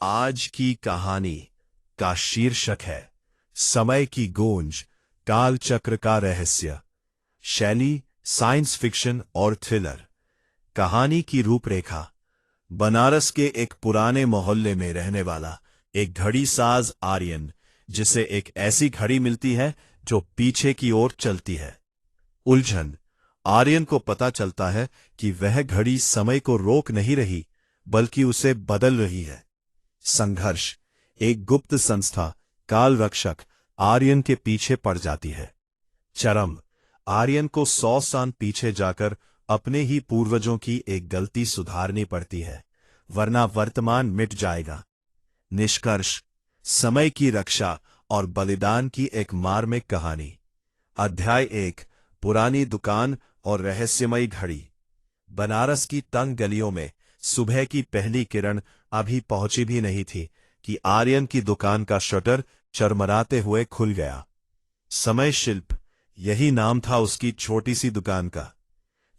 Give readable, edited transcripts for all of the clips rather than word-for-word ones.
आज की कहानी का शीर्षक है समय की गूंज, कालचक्र का रहस्य। शैली साइंस फिक्शन और थ्रिलर। कहानी की रूपरेखा। बनारस के एक पुराने मोहल्ले में रहने वाला एक घड़ी साज आर्यन, जिसे एक ऐसी घड़ी मिलती है जो पीछे की ओर चलती है। उलझन। आर्यन को पता चलता है कि वह घड़ी समय को रोक नहीं रही, बल्कि उसे बदल रही है। संघर्ष। एक गुप्त संस्था काल रक्षक आर्यन के पीछे पड़ जाती है। चरम। आर्यन को 100 साल पीछे जाकर अपने ही पूर्वजों की एक गलती सुधारनी पड़ती है, वरना वर्तमान मिट जाएगा। निष्कर्ष। समय की रक्षा और बलिदान की एक मार्मिक कहानी। अध्याय 1। पुरानी दुकान और रहस्यमयी घड़ी। बनारस की तंग गलियों में सुबह की पहली किरण अभी पहुंची भी नहीं थी कि आर्यन की दुकान का शटर चरमराते हुए खुल गया। समय शिल्प, यही नाम था उसकी छोटी सी दुकान का।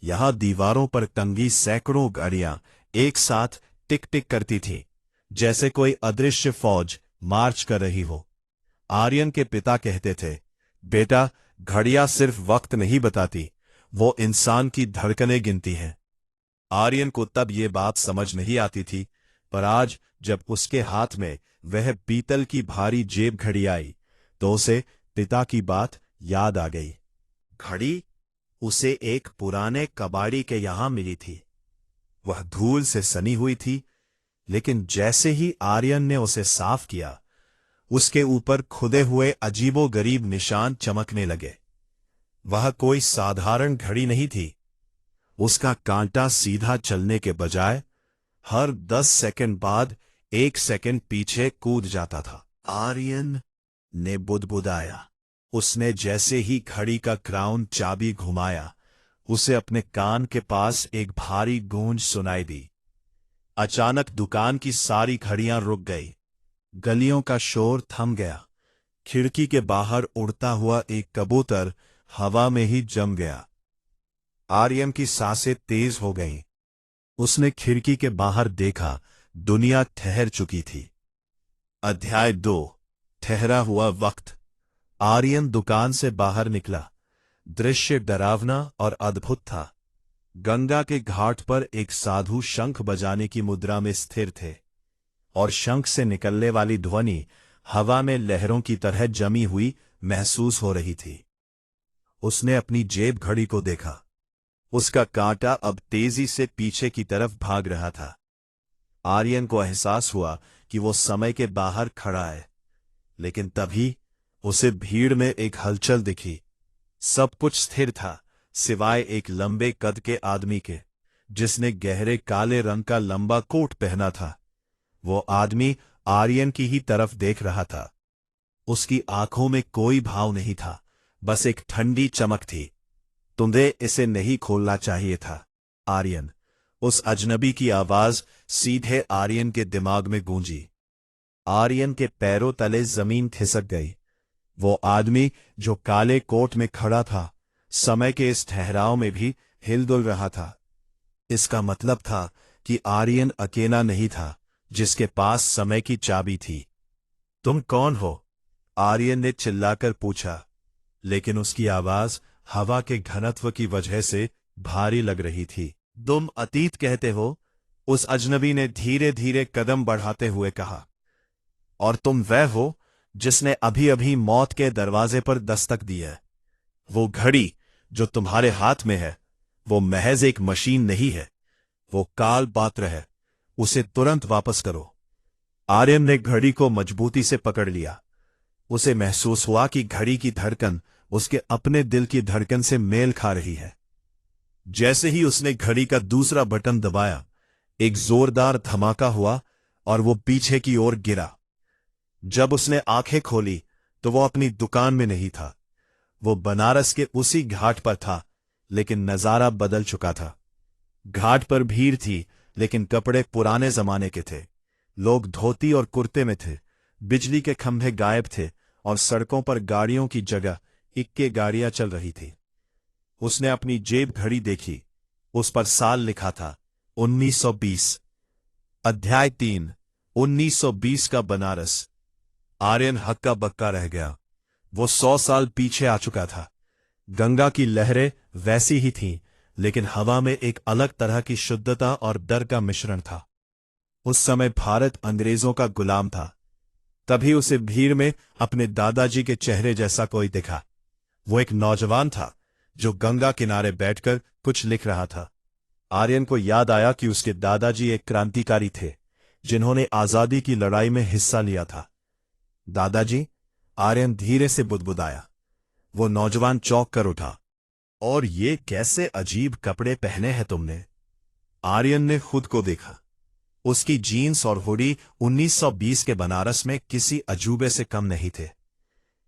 यहां दीवारों पर टंगी सैकड़ों घड़ियां एक साथ टिक टिक करती थीं, जैसे कोई अदृश्य फौज मार्च कर रही हो। आर्यन के पिता कहते थे, बेटा, घड़ियां सिर्फ वक्त नहीं बताती, वो इंसान की धड़कनें गिनती हैं। आर्यन को तब ये बात समझ नहीं आती थी, पर आज जब उसके हाथ में वह पीतल की भारी जेब घड़ी आई, तो उसे पिता की बात याद आ गई। घड़ी उसे एक पुराने कबाड़ी के यहां मिली थी। वह धूल से सनी हुई थी, लेकिन जैसे ही आर्यन ने उसे साफ किया, उसके ऊपर खुदे हुए अजीबोगरीब निशान चमकने लगे। वह कोई साधारण घड़ी नहीं थी। उसका कांटा सीधा चलने के बजाय हर 10 सेकंड बाद 1 सेकंड पीछे कूद जाता था। आर्यन ने बुदबुदाया। उसने जैसे ही घड़ी का क्राउन चाबी घुमाया, उसे अपने कान के पास एक भारी गूंज सुनाई दी। अचानक दुकान की सारी घड़ियां रुक गई। गलियों का शोर थम गया। खिड़की के बाहर उड़ता हुआ एक कबूतर हवा में ही जम गया। आर्यन की सांसें तेज हो गईं। उसने खिड़की के बाहर देखा, दुनिया ठहर चुकी थी। अध्याय 2। ठहरा हुआ वक्त। आर्यन दुकान से बाहर निकला। दृश्य डरावना और अद्भुत था। गंगा के घाट पर एक साधु शंख बजाने की मुद्रा में स्थिर थे, और शंख से निकलने वाली ध्वनि हवा में लहरों की तरह जमी हुई महसूस हो रही थी। उसने अपनी जेब घड़ी को देखा। उसका कांटा अब तेजी से पीछे की तरफ भाग रहा था। आर्यन को एहसास हुआ कि वो समय के बाहर खड़ा है, लेकिन तभी उसे भीड़ में एक हलचल दिखी। सब कुछ स्थिर था, सिवाय एक लंबे कद के आदमी के, जिसने गहरे काले रंग का लंबा कोट पहना था। वो आदमी आर्यन की ही तरफ देख रहा था। उसकी आंखों में कोई भाव नहीं था, बस एक ठंडी चमक थी। तुम्हें इसे नहीं खोलना चाहिए था, आर्यन। उस अजनबी की आवाज सीधे आर्यन के दिमाग में गूंजी। आर्यन के पैरों तले जमीन खिसक गई। वो आदमी जो काले कोट में खड़ा था, समय के इस ठहराव में भी हिलडुल रहा था। इसका मतलब था कि आर्यन अकेला नहीं था जिसके पास समय की चाबी थी। तुम कौन हो? आर्यन ने चिल्लाकर पूछा, लेकिन उसकी आवाज हवा के घनत्व की वजह से भारी लग रही थी। तुम अतीत कहते हो? उस अजनबी ने धीरे धीरे कदम बढ़ाते हुए कहा। और तुम वह हो जिसने अभी अभी मौत के दरवाजे पर दस्तक दी है। वो घड़ी जो तुम्हारे हाथ में है, वो महज एक मशीन नहीं है, वो काल पात्र है। उसे तुरंत वापस करो। आर्यन ने घड़ी को मजबूती से पकड़ लिया। उसे महसूस हुआ कि घड़ी की धड़कन उसके अपने दिल की धड़कन से मेल खा रही है। जैसे ही उसने घड़ी का दूसरा बटन दबाया, एक जोरदार धमाका हुआ और वो पीछे की ओर गिरा। जब उसने आंखें खोली तो वो अपनी दुकान में नहीं था। वो बनारस के उसी घाट पर था, लेकिन नजारा बदल चुका था। घाट पर भीड़ थी, लेकिन कपड़े पुराने जमाने के थे। लोग धोती और कुर्ते में थे। बिजली के खंभे गायब थे और सड़कों पर गाड़ियों की जगह इक्के गाड़ियां चल रही थी। उसने अपनी जेब घड़ी देखी। उस पर साल लिखा था 1920। अध्याय 3। 1920 का बनारस। आर्यन हक्का बक्का रह गया। वो 100 साल पीछे आ चुका था। गंगा की लहरें वैसी ही थीं, लेकिन हवा में एक अलग तरह की शुद्धता और डर का मिश्रण था। उस समय भारत अंग्रेजों का गुलाम था। तभी उसे भीड़ में अपने दादाजी के चेहरे जैसा कोई दिखा। वो एक नौजवान था जो गंगा किनारे बैठकर कुछ लिख रहा था। आर्यन को याद आया कि उसके दादाजी एक क्रांतिकारी थे जिन्होंने आजादी की लड़ाई में हिस्सा लिया था। दादाजी, आर्यन धीरे से बुदबुदाया। वो नौजवान चौंक कर उठा। और ये कैसे अजीब कपड़े पहने हैं तुमने? आर्यन ने खुद को देखा। उसकी जीन्स और हुडी 1920 के बनारस में किसी अजूबे से कम नहीं थे।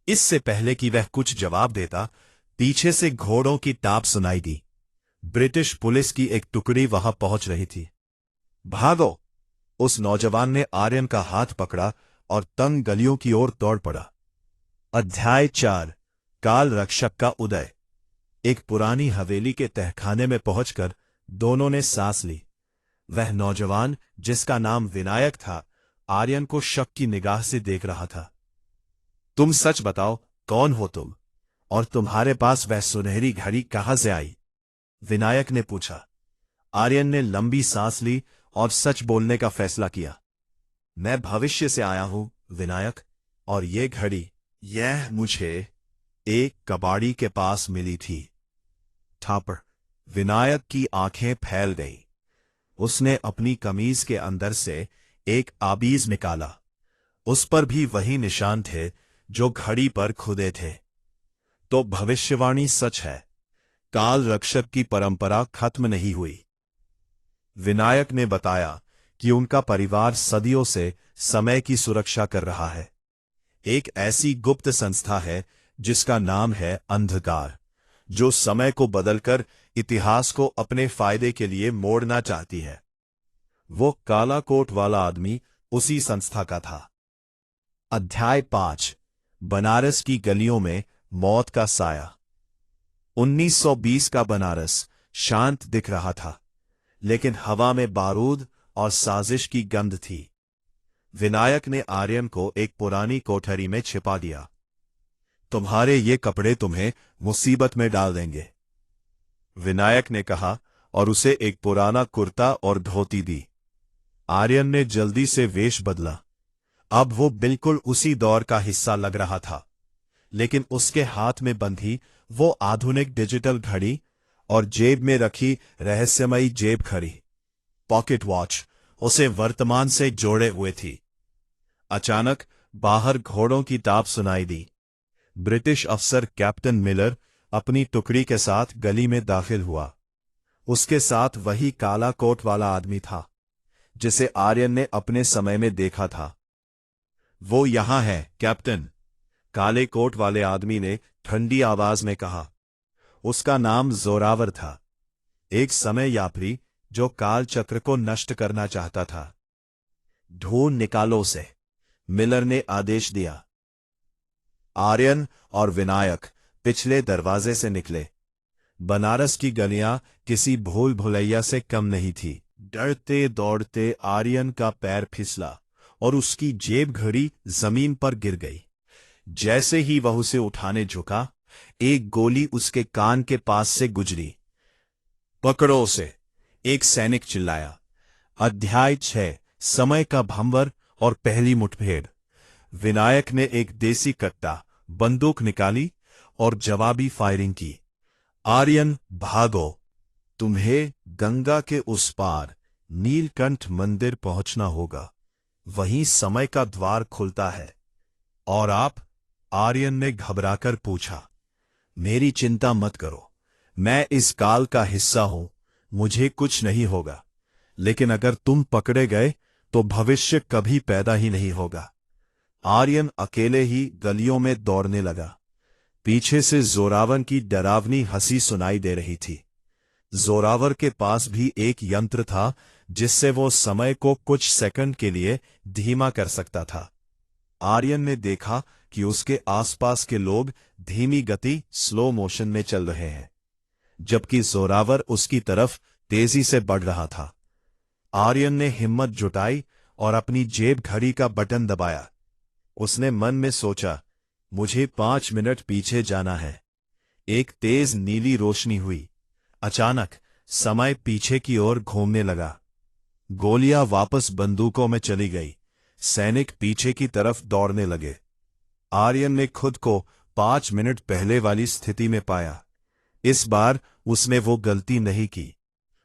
इससे पहले कि वह कुछ जवाब देता, पीछे से घोड़ों की टाप सुनाई दी। ब्रिटिश पुलिस की एक टुकड़ी वहां पहुंच रही थी। भागो! उस नौजवान ने आर्यन का हाथ पकड़ा और तंग गलियों की ओर दौड़ पड़ा। अध्याय 4। काल रक्षक का उदय। एक पुरानी हवेली के तहखाने में पहुंचकर दोनों ने सांस ली। वह नौजवान, जिसका नाम विनायक था, आर्यन को शक की निगाह से देख रहा था। तुम सच बताओ, कौन हो तुम? और तुम्हारे पास वह सुनहरी घड़ी कहां से आई? विनायक ने पूछा। आर्यन ने लंबी सांस ली और सच बोलने का फैसला किया। मैं भविष्य से आया हूं, विनायक, और ये घड़ी, यह मुझे एक कबाड़ी के पास मिली थी। ठापर। विनायक की आंखें फैल गईं। उसने अपनी कमीज के अंदर से एक आबीज निकाला। उस पर भी वही निशान थे जो घड़ी पर खुदे थे। तो भविष्यवाणी सच है। काल रक्षक की परंपरा खत्म नहीं हुई। विनायक ने बताया कि उनका परिवार सदियों से समय की सुरक्षा कर रहा है। एक ऐसी गुप्त संस्था है जिसका नाम है अंधकार, जो समय को बदलकर इतिहास को अपने फायदे के लिए मोड़ना चाहती है। वो काला कोट वाला आदमी उसी संस्था का था। अध्याय 5। बनारस की गलियों में मौत का साया। 1920 का बनारस शांत दिख रहा था, लेकिन हवा में बारूद और साजिश की गंध थी। विनायक ने आर्यन को एक पुरानी कोठरी में छिपा दिया। तुम्हारे ये कपड़े तुम्हें मुसीबत में डाल देंगे, विनायक ने कहा और उसे एक पुराना कुर्ता और धोती दी। आर्यन ने जल्दी से वेश बदला। अब वो बिल्कुल उसी दौर का हिस्सा लग रहा था, लेकिन उसके हाथ में बंधी वो आधुनिक डिजिटल घड़ी और जेब में रखी रहस्यमयी जेब घड़ी, पॉकेट वॉच, उसे वर्तमान से जोड़े हुए थी। अचानक बाहर घोड़ों की ताप सुनाई दी। ब्रिटिश अफसर कैप्टन मिलर अपनी टुकड़ी के साथ गली में दाखिल हुआ। उसके साथ वही काला कोट वाला आदमी था जिसे आर्यन ने अपने समय में देखा था। वो यहां है, कैप्टन, काले कोट वाले आदमी ने ठंडी आवाज में कहा। उसका नाम जोरावर था, एक समय यात्री जो काल चक्र को नष्ट करना चाहता था। ढूंढ निकालो उसे, मिलर ने आदेश दिया। आर्यन और विनायक पिछले दरवाजे से निकले। बनारस की गलियां किसी भूल भुलैया से कम नहीं थी। डरते दौड़ते आर्यन का पैर फिसला और उसकी जेब घड़ी जमीन पर गिर गई। जैसे ही वह उसे उठाने झुका, एक गोली उसके कान के पास से गुजरी। पकड़ो उसे, एक सैनिक चिल्लाया। अध्याय 6। समय का भंवर और पहली मुठभेड़। विनायक ने एक देसी कट्टा बंदूक निकाली और जवाबी फायरिंग की। आर्यन, भागो! तुम्हें गंगा के उस पार नीलकंठ मंदिर पहुंचना होगा। वहीं समय का द्वार खुलता है। और आप? आर्यन ने घबराकर पूछा। मेरी चिंता मत करो, मैं इस काल का हिस्सा हूं, मुझे कुछ नहीं होगा। लेकिन अगर तुम पकड़े गए तो भविष्य कभी पैदा ही नहीं होगा। आर्यन अकेले ही गलियों में दौड़ने लगा। पीछे से जोरावर की डरावनी हंसी सुनाई दे रही थी। जोरावर के पास भी एक यंत्र था जिससे वो समय को कुछ सेकंड के लिए धीमा कर सकता था। आर्यन ने देखा कि उसके आसपास के लोग धीमी गति स्लो मोशन में चल रहे हैं, जबकि जोरावर उसकी तरफ तेजी से बढ़ रहा था। आर्यन ने हिम्मत जुटाई और अपनी जेब घड़ी का बटन दबाया। उसने मन में सोचा, मुझे 5 मिनट पीछे जाना है। एक तेज नीली रोशनी हुई। अचानक समय पीछे की ओर घूमने लगा। गोलियां वापस बंदूकों में चली गई। सैनिक पीछे की तरफ दौड़ने लगे। आर्यन ने खुद को 5 मिनट पहले वाली स्थिति में पाया। इस बार उसने वो गलती नहीं की।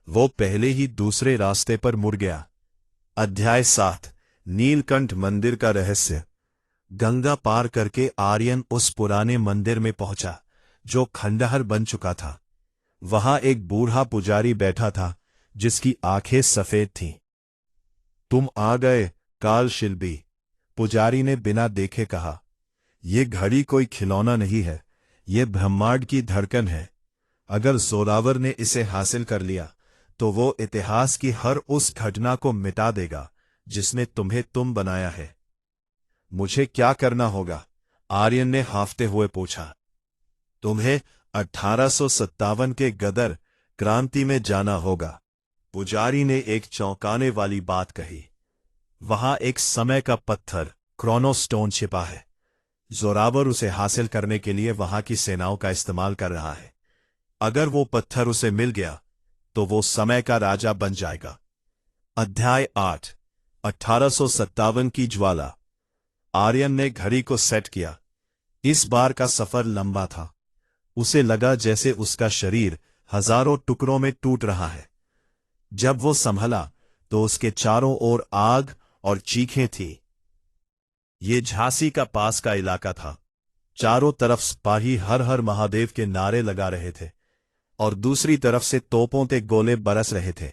वो पहले ही दूसरे रास्ते पर मुड़ गया। अध्याय 7 नीलकंठ मंदिर का रहस्य। गंगा पार करके आर्यन उस पुराने मंदिर में पहुंचा जो खंडहर बन चुका था। वहां एक बूढ़ा पुजारी बैठा था जिसकी आंखें सफेद थीं। तुम आ गए, कालशिल्पी, पुजारी ने बिना देखे कहा। यह घड़ी कोई खिलौना नहीं है, यह ब्रह्मांड की धड़कन है। अगर जोरावर ने इसे हासिल कर लिया तो वो इतिहास की हर उस घटना को मिटा देगा जिसने तुम्हें तुम बनाया है। मुझे क्या करना होगा? आर्यन ने हांफते हुए पूछा। तुम्हें 1857 के गदर क्रांति में जाना होगा, पुजारी ने एक चौंकाने वाली बात कही। वहां एक समय का पत्थर, क्रोनोस्टोन, छिपा है। जोरावर उसे हासिल करने के लिए वहां की सेनाओं का इस्तेमाल कर रहा है। अगर वो पत्थर उसे मिल गया तो वो समय का राजा बन जाएगा। अध्याय 8 1857 की ज्वाला। आर्यन ने घड़ी को सेट किया। इस बार का सफर लंबा था। उसे लगा जैसे उसका शरीर हजारों टुकड़ों में टूट रहा है। जब वो संभला तो उसके चारों ओर आग और चीखें थी। ये झांसी का पास का इलाका था। चारों तरफ सिपाही हर हर महादेव के नारे लगा रहे थे और दूसरी तरफ से तोपों के गोले बरस रहे थे।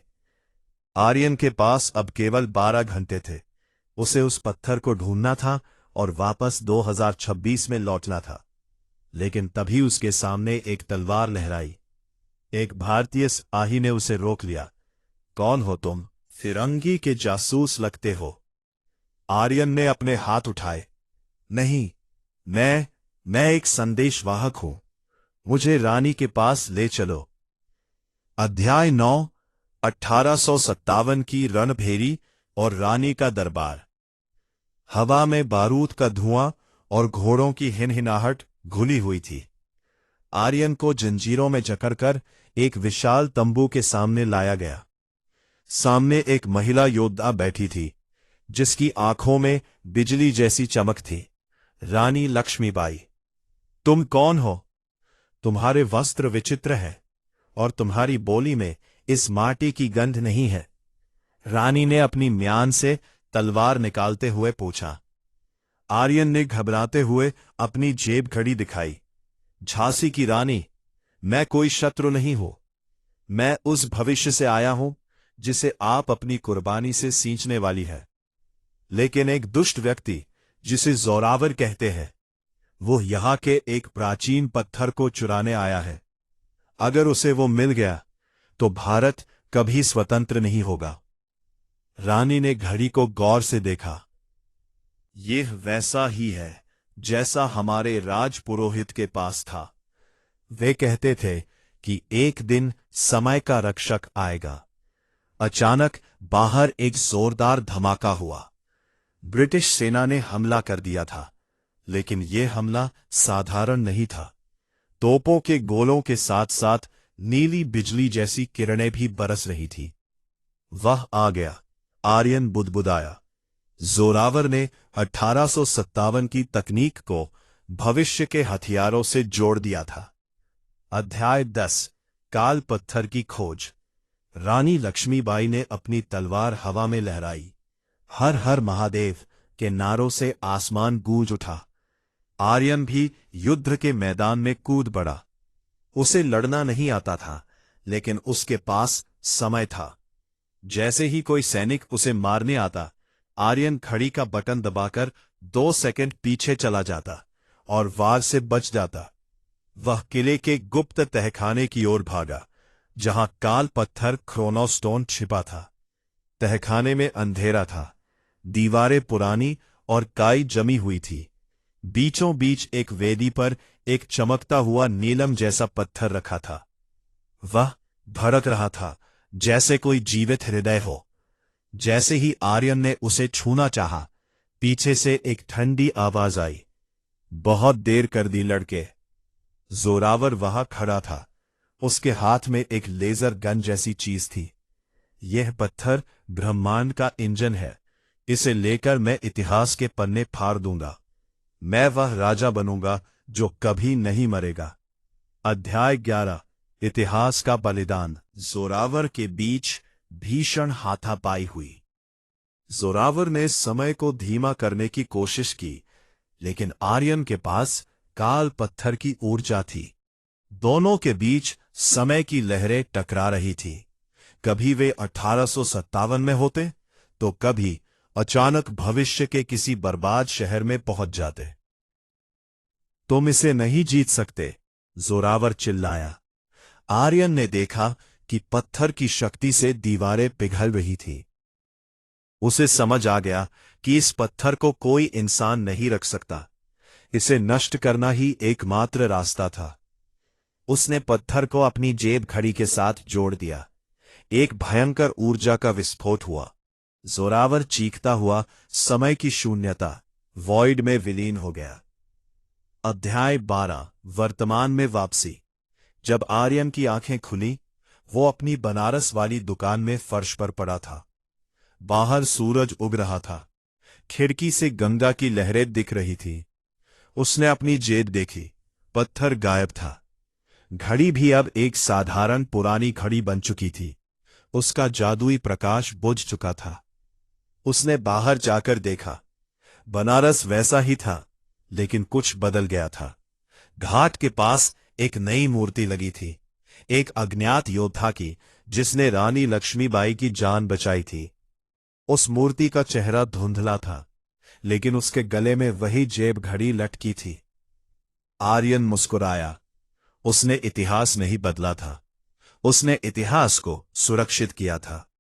आर्यन के पास अब केवल 12 घंटे थे। उसे उस पत्थर को ढूंढना था और वापस 2026 में लौटना था। लेकिन तभी उसके सामने एक तलवार लहराई। एक भारतीय सिपाही ने उसे रोक लिया। कौन हो तुम? फिरंगी के जासूस लगते हो। आर्यन ने अपने हाथ उठाए। नहीं, मैं एक संदेशवाहक हूं। मुझे रानी के पास ले चलो। अध्याय 9 1857 की रणभेरी और रानी का दरबार। हवा में बारूद का धुआं और घोड़ों की हिनहिनाहट घुली हुई थी। आर्यन को जंजीरों में जकड़कर एक विशाल तंबू के सामने लाया गया। सामने एक महिला योद्धा बैठी थी जिसकी आंखों में बिजली जैसी चमक थी। रानी लक्ष्मीबाई। तुम कौन हो? तुम्हारे वस्त्र विचित्र हैं और तुम्हारी बोली में इस माटी की गंध नहीं है। रानी ने अपनी म्यान से तलवार निकालते हुए पूछा। आर्यन ने घबराते हुए अपनी जेब घड़ी दिखाई। झांसी की रानी, मैं कोई शत्रु नहीं हूं। मैं उस भविष्य से आया हूं जिसे आप अपनी कुर्बानी से सींचने वाली है। लेकिन एक दुष्ट व्यक्ति जिसे जोरावर कहते हैं, वो यहां के एक प्राचीन पत्थर को चुराने आया है। अगर उसे वो मिल गया तो भारत कभी स्वतंत्र नहीं होगा। रानी ने घड़ी को गौर से देखा। यह वैसा ही है जैसा हमारे राजपुरोहित के पास था। वे कहते थे कि एक दिन समय का रक्षक आएगा। अचानक बाहर एक जोरदार धमाका हुआ। ब्रिटिश सेना ने हमला कर दिया था, लेकिन यह हमला साधारण नहीं था। तोपों के गोलों के साथ साथ नीली बिजली जैसी किरणें भी बरस रही थी। वह आ गया। आर्यन बुदबुदाया। जोरावर ने 1857 की तकनीक को भविष्य के हथियारों से जोड़ दिया था। अध्याय 10 काल पत्थर की खोज। रानी लक्ष्मीबाई ने अपनी तलवार हवा में लहराई। हर हर महादेव के नारों से आसमान गूंज उठा। आर्यन भी युद्ध के मैदान में कूद पड़ा। उसे लड़ना नहीं आता था, लेकिन उसके पास समय था। जैसे ही कोई सैनिक उसे मारने आता, आर्यन घड़ी का बटन दबाकर 2 सेकंड पीछे चला जाता और वार से बच जाता। वह किले के गुप्त तहखाने की ओर भागा, जहां काल पत्थर क्रोनोस्टोन छिपा था। तहखाने में अंधेरा था। दीवारें पुरानी और काई जमी हुई थी। बीचों बीच एक वेदी पर एक चमकता हुआ नीलम जैसा पत्थर रखा था। वह भड़क रहा था जैसे कोई जीवित हृदय हो। जैसे ही आर्यन ने उसे छूना चाहा, पीछे से एक ठंडी आवाज आई, बहुत देर कर दी लड़के। जोरावर वहां खड़ा था। उसके हाथ में एक लेजर गन जैसी चीज थी। यह पत्थर ब्रह्मांड का इंजन है। इसे लेकर मैं इतिहास के पन्ने फाड़ दूंगा। मैं वह राजा बनूंगा जो कभी नहीं मरेगा। अध्याय 11, इतिहास का बलिदान। जोरावर के बीच भीषण हाथापाई हुई। जोरावर ने समय को धीमा करने की कोशिश की, लेकिन आर्यन के पास काल पत्थर की ऊर्जा थी। दोनों के बीच समय की लहरें टकरा रही थी। कभी वे 1857 में होते, तो कभी अचानक भविष्य के किसी बर्बाद शहर में पहुंच जाते। तुम इसे नहीं जीत सकते, जोरावर चिल्लाया। आर्यन ने देखा कि पत्थर की शक्ति से दीवारें पिघल रही थी। उसे समझ आ गया कि इस पत्थर को कोई इंसान नहीं रख सकता। इसे नष्ट करना ही एकमात्र रास्ता था। उसने पत्थर को अपनी जेब घड़ी के साथ जोड़ दिया। एक भयंकर ऊर्जा का विस्फोट हुआ। जोरावर चीखता हुआ समय की शून्यता वॉइड में विलीन हो गया। अध्याय 12, वर्तमान में वापसी। जब आर्यन की आंखें खुली, वो अपनी बनारस वाली दुकान में फर्श पर पड़ा था। बाहर सूरज उग रहा था। खिड़की से गंगा की लहरें दिख रही थी। उसने अपनी जेब देखी, पत्थर गायब था। घड़ी भी अब एक साधारण पुरानी घड़ी बन चुकी थी। उसका जादुई प्रकाश बुझ चुका था। उसने बाहर जाकर देखा। बनारस वैसा ही था, लेकिन कुछ बदल गया था। घाट के पास एक नई मूर्ति लगी थी, एक अज्ञात योद्धा की, जिसने रानी लक्ष्मीबाई की जान बचाई थी। उस मूर्ति का चेहरा धुंधला था, लेकिन उसके गले में वही जेब घड़ी लटकी थी। आर्यन मुस्कुराया। उसने इतिहास नहीं बदला था, उसने इतिहास को सुरक्षित किया था।